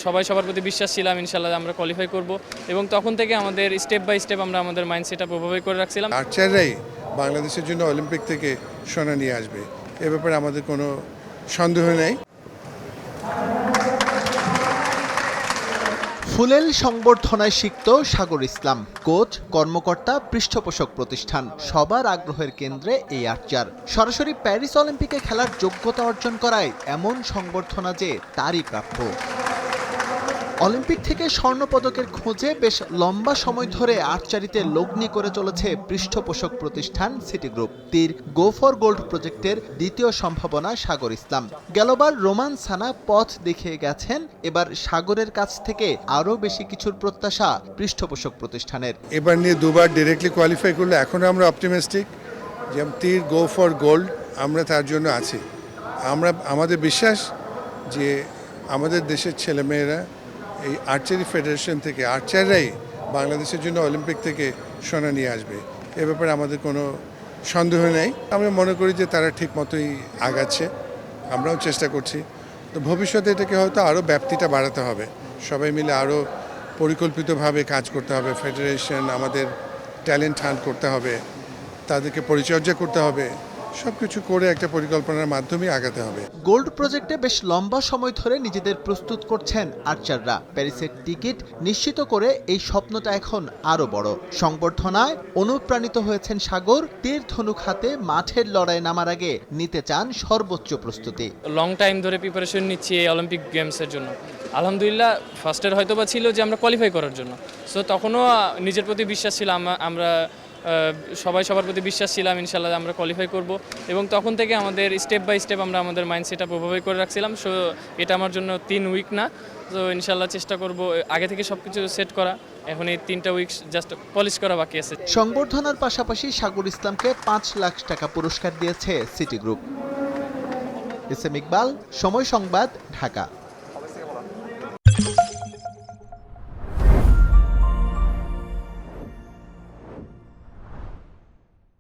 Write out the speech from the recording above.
সবাই সবার প্রতি বিশ্বাস ছিলাম ইনশাল্লাহ আমরা কোয়ালিফাই করব এবং তখন থেকে আমাদের স্টেপ বাই স্টেপ আমরা আমাদের মাইন্ডসেটটা প্রভাবিত করে রাখছিলাম। আর্চাররাই বাংলাদেশের জন্য অলিম্পিক থেকে সোনা নিয়ে আসবে, এ ব্যাপারে আমাদের কোনো সন্দেহ নেই। ফুলেল সংবর্ধনায় সিক্ত সাগর ইসলাম, কোচ, কর্মকর্তা, পৃষ্ঠপোষক প্রতিষ্ঠান সবার আগ্রহের কেন্দ্রে এই আর্চার। সরাসরি প্যারিস অলিম্পিকে খেলার যোগ্যতা অর্জন করায় এমন সংবর্ধনা যে তারই প্রাপ্য। অলিম্পিক থেকে স্বর্ণপদকের খোঁজে বেশ লম্বা সময় ধরে আর্চারিতে লগ্নি করে চলেছে পৃষ্ঠপোষক প্রতিষ্ঠান সিটি গ্রুপ। তীর গো ফর গোল্ড প্রজেক্টের দ্বিতীয় সম্ভাবনা সাগর ইসলাম। গেলবার রোমান সানা পথ দেখিয়ে গেছেন, এবার সাগরের কাছ থেকে আরও বেশি কিছুর প্রত্যাশা পৃষ্ঠপোষক প্রতিষ্ঠানের। এবার নিয়ে দুবার ডিরেক্টলি কোয়ালিফাই করলে এখনও আমরা অপটিমিস্টিক যে তীর গো ফর গোল্ড আমরা তার জন্য আছি। আমাদের বিশ্বাস যে আমাদের দেশের ছেলেমেয়েরা এই আর্চারি ফেডারেশন থেকে আর্চাররাই বাংলাদেশের জন্য অলিম্পিক থেকে সোনা নিয়ে আসবে, এ ব্যাপারে আমাদের কোনো সন্দেহ নেই। আমরা মনে করি যে তারা ঠিক মতোই আগাচ্ছে, আমরাও চেষ্টা করছি। তো ভবিষ্যতে এটাকে হয়তো আরও ব্যাপ্তিটা বাড়াতে হবে, সবাই মিলে আরও পরিকল্পিতভাবে কাজ করতে হবে। ফেডারেশন আমাদের ট্যালেন্ট হান্ট করতে হবে, তাদেরকে পরিচর্যা করতে হবে, সবকিছু করে একটা পরিকল্পনার মাধ্যমে আগাতে হবে। গোল্ড প্রজেক্টে বেশ লম্বা সময় ধরে নিজেদের প্রস্তুত করছেন আর্চাররা। প্যারিসের টিকিট নিশ্চিত করে এই স্বপ্নটা এখন আরো বড়। সংবর্ধনায় অনুপ্রাণিত হয়েছেন সাগর। তীর ধনুক হাতে মাঠের লড়াই নামার আগে নিতে চান সর্বোচ্চ প্রস্তুতি। লং টাইম ধরে প্রিপারেশন নিচ্ছি এই অলিম্পিক গেমসের জন্য। আলহামদুলিল্লাহ ফার্স্টের হয়তো বা ছিল যে আমরা কোয়ালিফাই করার জন্য, সো তখনও নিজের প্রতি বিশ্বাস ছিল, আমরা সবাই সবার প্রতি বিশ্বাস ছিলাম ইনশাল্লাহ আমরা কোয়ালিফাই করব এবং তখন থেকে আমাদের স্টেপ বাই স্টেপ আমরা আমাদের মাইন্ডসেটটা প্রভাবিত করে রাখছিলাম। সো এটা আমার জন্য 3 উইক না, তো ইনশাল্লাহ চেষ্টা করব আগে থেকে সব কিছু সেট করা। এখন এই 3টা উইক জাস্ট পলিশ করা বাকি আছে। সংবর্ধনার পাশাপাশি সাগর ইসলামকে 5 লাখ টাকা পুরস্কার দিয়েছে City Group. S M Iqbal, Somoy Sangbad, Dhaka.